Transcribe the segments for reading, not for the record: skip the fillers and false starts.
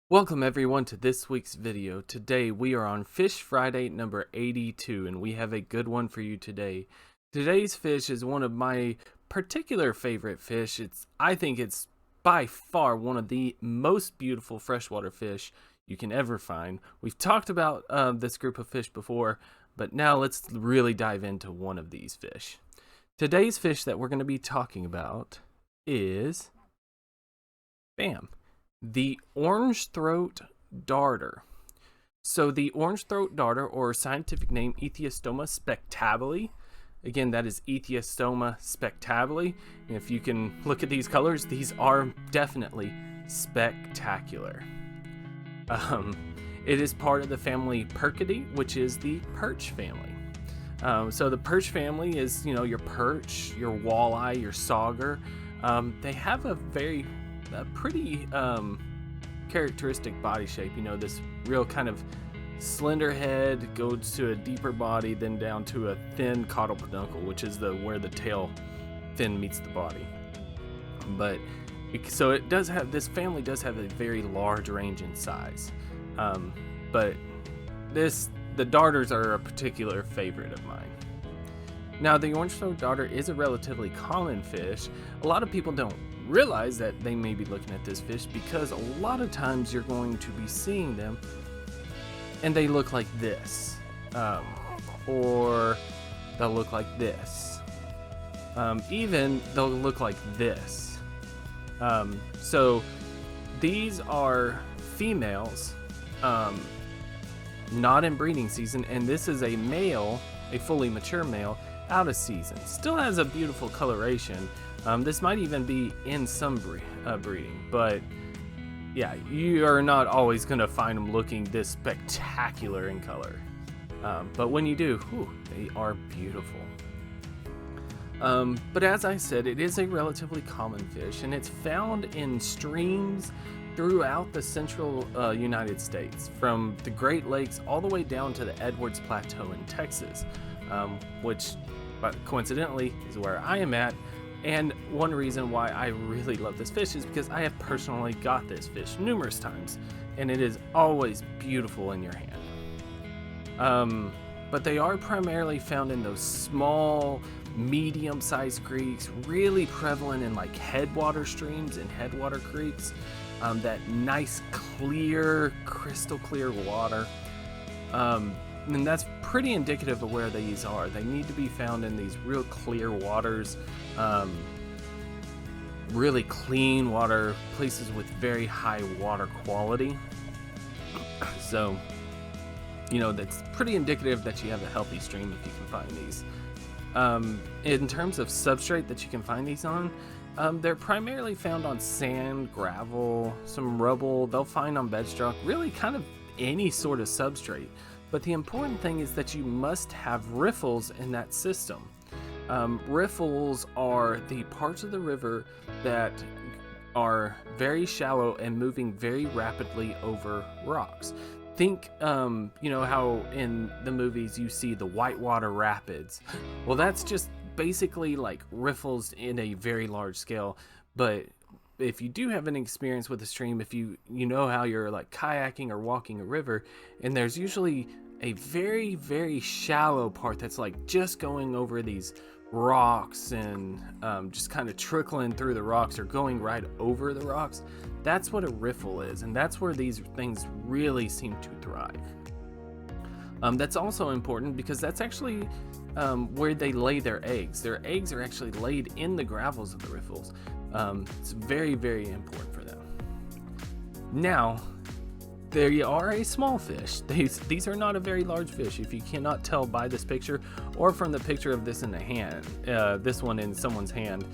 Welcome everyone to this week's video. Today we are on Fish Friday number 82 and we have a good one for you today. Today's fish is one of my particular favorite fish. I think it's by far one of the most beautiful freshwater fish you can ever find. We've talked about this group of fish before, but now let's really dive into one of these fish. Today's fish that we're going to be talking about is the Orangethroat darter. So the Orangethroat darter, or scientific name Ethiostoma spectabile, again that is Ethiostoma spectabile. And if you can look at these colors, these are definitely spectacular. It is part of the family Percidae, which is the perch family. So the perch family is, your perch, your walleye, your sauger. They have a pretty characteristic body shape. This real kind of slender head goes to a deeper body, then down to a thin caudal peduncle, which is where the tail fin meets the body. But so it does have, this family does have a very large range in size. But the darters are a particular favorite of mine. Now, the Orangethroat darter is a relatively common fish. A lot of people don't realize that they may be looking at this fish because a lot of times you're going to be seeing them and they look like this, or they'll look like this, even they'll look like this. So these are females, not in breeding season, and this is a male, a fully mature male, out of season. Still has a beautiful coloration. This might even be in some breeding, but yeah, you are not always going to find them looking this spectacular in color. But when you do, they are beautiful. But as I said, it is a relatively common fish, and it's found in streams throughout the central United States, from the Great Lakes all the way down to the Edwards Plateau in Texas, which coincidentally is where I am at. And one reason why I really love this fish is because I have personally got this fish numerous times, and it is always beautiful in your hand. But they are primarily found in those small, medium-sized creeks, really prevalent in like headwater streams and headwater creeks. That nice, clear, crystal clear water. And that's pretty indicative of where these are. They need to be found in these real clear waters, really clean water, places with very high water quality. So, that's pretty indicative that you have a healthy stream if you can find these. In terms of substrate that you can find these on, they're primarily found on sand, gravel, some rubble. They'll find on bedrock, really kind of any sort of substrate. But the important thing is that you must have riffles in that system. Riffles are the parts of the river that are very shallow and moving very rapidly over rocks. Think, how in the movies you see the whitewater rapids. Well, that's just basically like riffles in a very large scale. But if you do have an experience with a stream, if you know how you're like kayaking or walking a river, and there's usually a very, very shallow part that's like just going over these rocks and just kind of trickling through the rocks or going right over the rocks, that's what a riffle is, and that's where these things really seem to thrive. That's also important because that's actually where they lay their eggs. Their eggs are actually laid in the gravels of the riffles. It's very, very important for them. Now, they are a small fish. These are not a very large fish, if you cannot tell by this picture or from the picture of this in the hand, this one in someone's hand.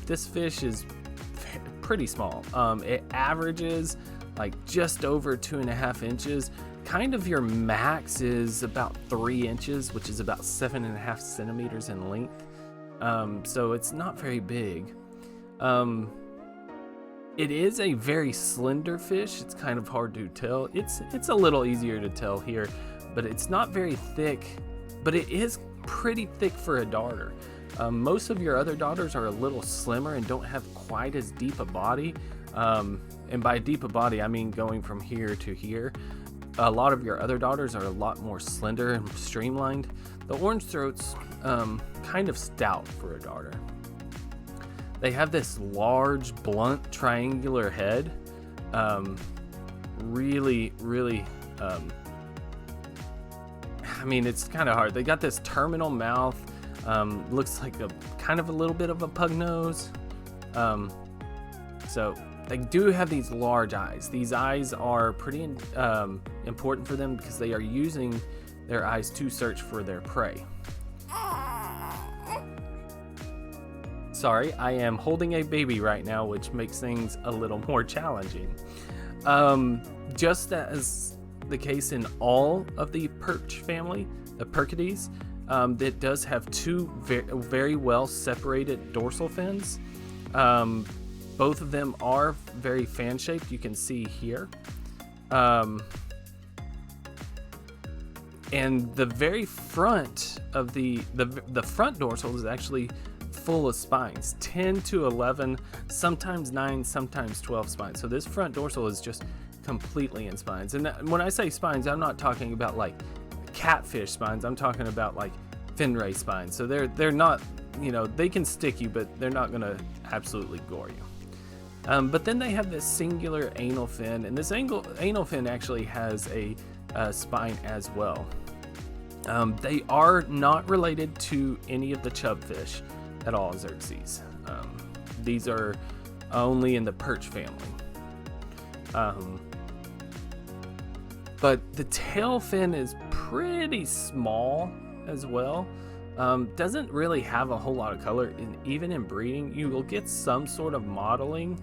This fish is pretty small. It averages like just over 2.5 inches. Kind of your max is about 3 inches, which is about 7.5 centimeters in length. So it's not very big. It is a very slender fish. It's kind of hard to tell. It's a little easier to tell here, but it's not very thick, but it is pretty thick for a darter. Most of your other darters are a little slimmer and don't have quite as deep a body. and by deep of body, I mean going from here to here. A lot of your other darters are a lot more slender and streamlined. The Orangethroat's kind of stout for a darter. They have this large, blunt, triangular head. Really, I mean, it's kind of hard. They got this terminal mouth. Looks like a kind of a little bit of a pug nose. So they do have these large eyes. These eyes are pretty important for them because they are using their eyes to search for their prey. Sorry, I am holding a baby right now, which makes things a little more challenging. Just as the case in all of the perch family, the Percides, it does have two very well separated dorsal fins. Both of them are very fan shaped. You can see here. And the very front of the front dorsal is actually full of spines, 10 to 11, sometimes 9, sometimes 12 spines. So this front dorsal is just completely in spines. And when I say spines, I'm not talking about like catfish spines. I'm talking about like fin ray spines. So they're not, you know, they can stick you, but they're not gonna absolutely gore you. But then they have this singular anal fin, and this anal fin actually has a spine as well. They are not related to any of the chubfish at all, Xerxes. These are only in the perch family. But the tail fin is pretty small as well. Doesn't really have a whole lot of color, and even in breeding you will get some sort of mottling,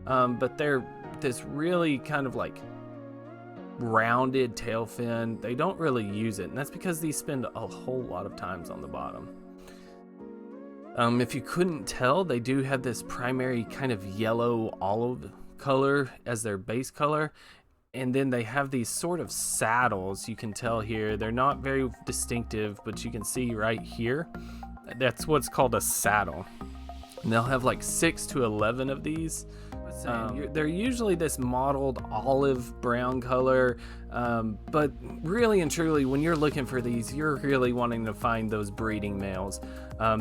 but they're this really kind of like rounded tail fin. They don't really use it, and that's because these spend a whole lot of times on the bottom. If you couldn't tell, they do have this primary kind of yellow olive color as their base color, and then they have these sort of saddles. You can tell here they're not very distinctive, but you can see right here that's what's called a saddle, and they'll have like 6 to 11 of these. They're usually this mottled olive brown color, but really and truly when you're looking for these, you're really wanting to find those breeding males.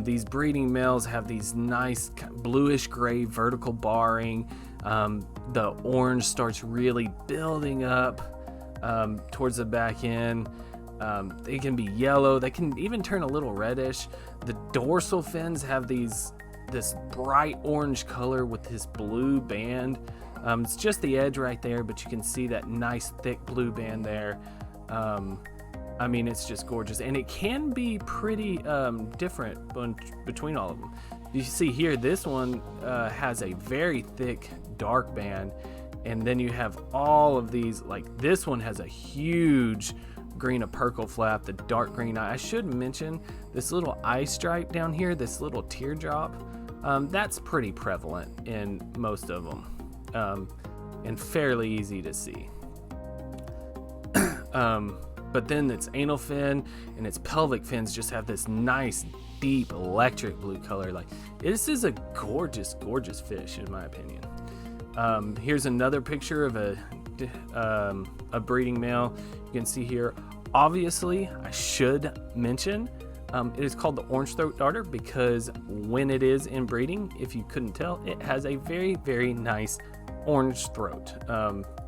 These breeding males have these nice bluish gray vertical barring. The orange starts really building up towards the back end. They can be yellow. They can even turn a little reddish. The dorsal fins have this bright orange color with this blue band. It's just the edge right there, but you can see that nice thick blue band there. I mean, it's just gorgeous, and it can be pretty different between all of them. You see here, this one has a very thick dark band, and then you have all of these, like this one has a huge green opercle flap, the dark green eye. I should mention this little eye stripe down here, this little teardrop. That's pretty prevalent in most of them, and fairly easy to see. But then its anal fin and its pelvic fins just have this nice, deep electric blue color. Like, this is a gorgeous, gorgeous fish, in my opinion. Here's another picture of a breeding male. You can see here. Obviously, I should mention it is called the Orangethroat darter because when it is in breeding, if you couldn't tell, it has a very, very nice orange throat.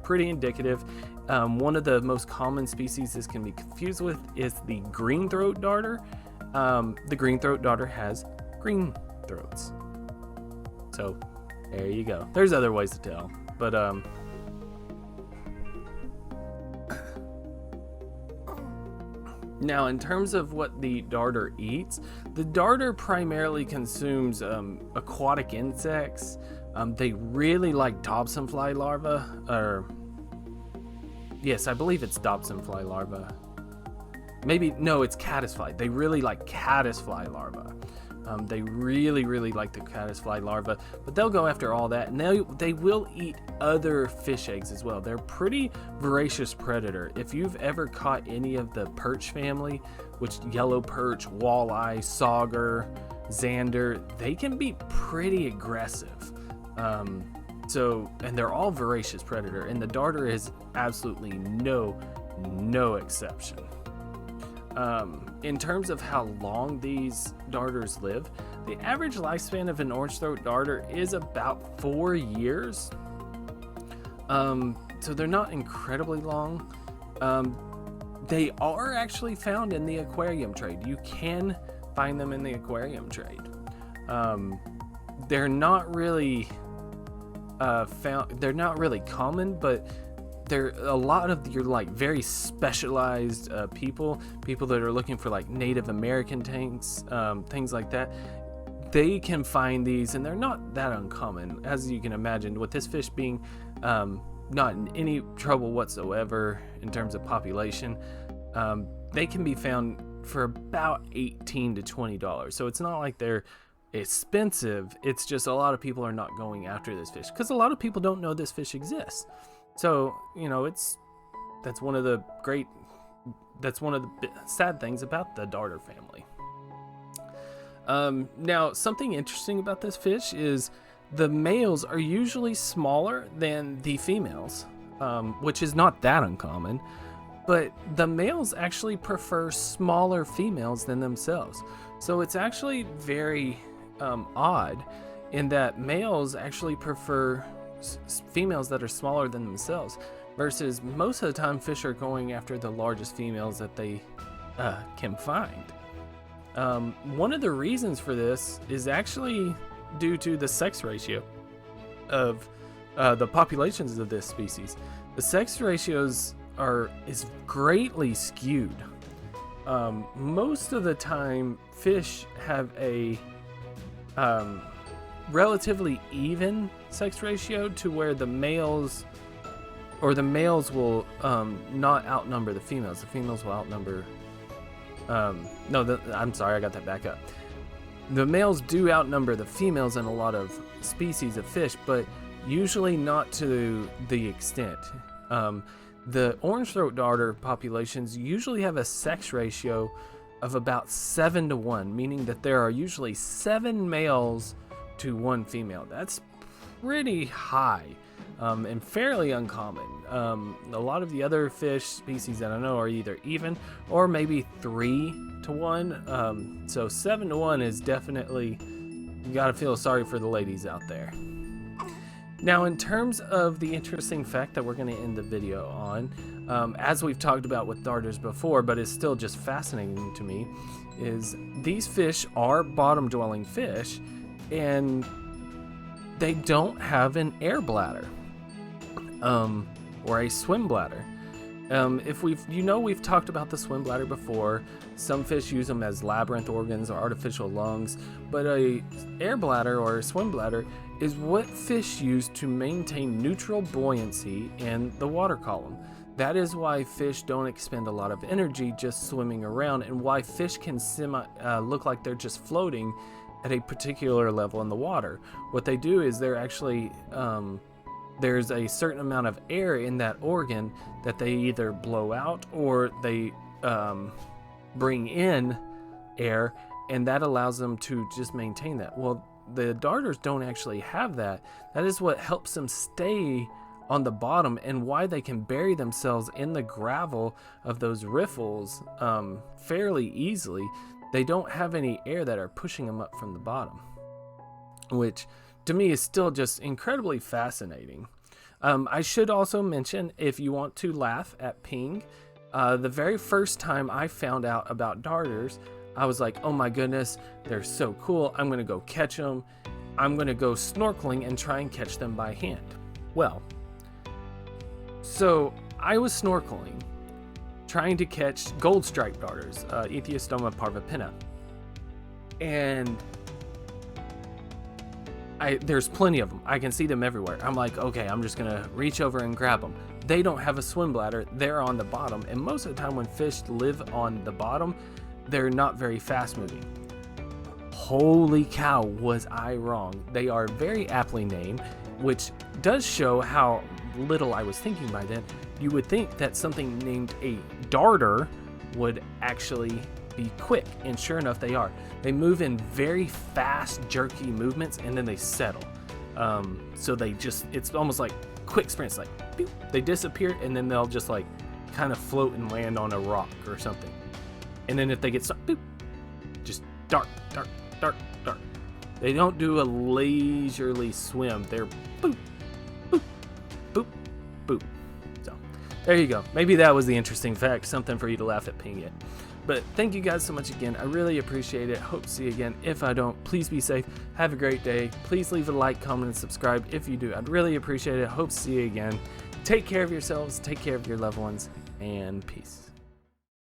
Pretty indicative. One of the most common species this can be confused with is the green throat darter. The green throat darter has green throats. So there you go. There's other ways to tell, but now in terms of what the darter eats, the darter primarily consumes aquatic insects. They really like Dobson fly larvae, or yes, I believe it's Dobson fly larvae. Maybe, no, it's caddisfly. They really like caddisfly larvae. They really, really like the caddisfly larvae, but they'll go after all that, and they will eat other fish eggs as well. They're a pretty voracious predator. If you've ever caught any of the perch family, which yellow perch, walleye, sauger, zander, they can be pretty aggressive. So, and they're all voracious predator, and the darter is absolutely no exception. In terms of how long these darters live, the average lifespan of an orange-throat darter is about 4 years. So they're not incredibly long. They are actually found in the aquarium trade. You can find them in the aquarium trade. They're not really they're not really common, but they're a lot of your like very specialized people that are looking for like Native American tanks, things like that. They can find these, and they're not that uncommon, as you can imagine, with this fish being not in any trouble whatsoever in terms of population. They can be found for about $18 to $20. So it's not like they're expensive. It's just a lot of people are not going after this fish because a lot of people don't know this fish exists. So, you know, that's one of the sad things about the darter family. Now, something interesting about this fish is the males are usually smaller than the females, which is not that uncommon, but the males actually prefer smaller females than themselves. So it's actually very odd in that males actually prefer females that are smaller than themselves, versus most of the time fish are going after the largest females that they can find. One of the reasons for this is actually due to the sex ratio of the populations of this species. The sex ratios is greatly skewed. Most of the time fish have a relatively even sex ratio to where the males will not outnumber the females. The females will outnumber I'm sorry, I got that back up. The males do outnumber the females in a lot of species of fish, but usually not to the extent. The orange-throat darter populations usually have a sex ratio of about 7 to 1, meaning that there are usually 7 males to 1 female. That's pretty high and fairly uncommon. A lot of the other fish species that I know are either even or maybe 3 to 1. So 7 to 1 is definitely, you gotta feel sorry for the ladies out there. Now, in terms of the interesting fact that we're going to end the video on, as we've talked about with darters before, but it's still just fascinating to me, is these fish are bottom-dwelling fish, and they don't have an air bladder or a swim bladder. We've talked about the swim bladder before. Some fish use them as labyrinth organs or artificial lungs, but a air bladder or a swim bladder is what fish use to maintain neutral buoyancy in the water column. That is why fish don't expend a lot of energy just swimming around, and why fish can look like they're just floating at a particular level in the water. What they do is they're actually there's a certain amount of air in that organ that they either blow out or they bring in air, and that allows them to just maintain that. Well, the darters don't actually have that. That is what helps them stay on the bottom, and why they can bury themselves in the gravel of those riffles fairly easily. They don't have any air that are pushing them up from the bottom, which to me is still just incredibly fascinating. I should also mention, if you want to laugh at Ping, the very first time I found out about darters, I was like, oh my goodness, they're so cool. I'm going to go catch them. I'm going to go snorkeling and try and catch them by hand. Well, so I was snorkeling, trying to catch gold striped darters, Ethiostoma parvipinna. And there's plenty of them. I can see them everywhere. I'm like, okay, I'm just going to reach over and grab them. They don't have a swim bladder. They're on the bottom. And most of the time when fish live on the bottom, they're not very fast moving. Holy cow, was I wrong. They are very aptly named, which does show how little I was thinking by then. You would think that something named a darter would actually be quick, and sure enough they are. They move in very fast, jerky movements, and then they settle. So it's almost like quick sprints, like boop, they disappear, and then they'll just like kind of float and land on a rock or something. And then if they get stuck, boop, just dart. They don't do a leisurely swim. They're boop, boop, boop, boop. So there you go. Maybe that was the interesting fact, something for you to laugh at Ping it. But thank you guys so much again. I really appreciate it. Hope to see you again. If I don't, please be safe. Have a great day. Please leave a like, comment, and subscribe if you do. I'd really appreciate it. Hope to see you again. Take care of yourselves. Take care of your loved ones. And peace.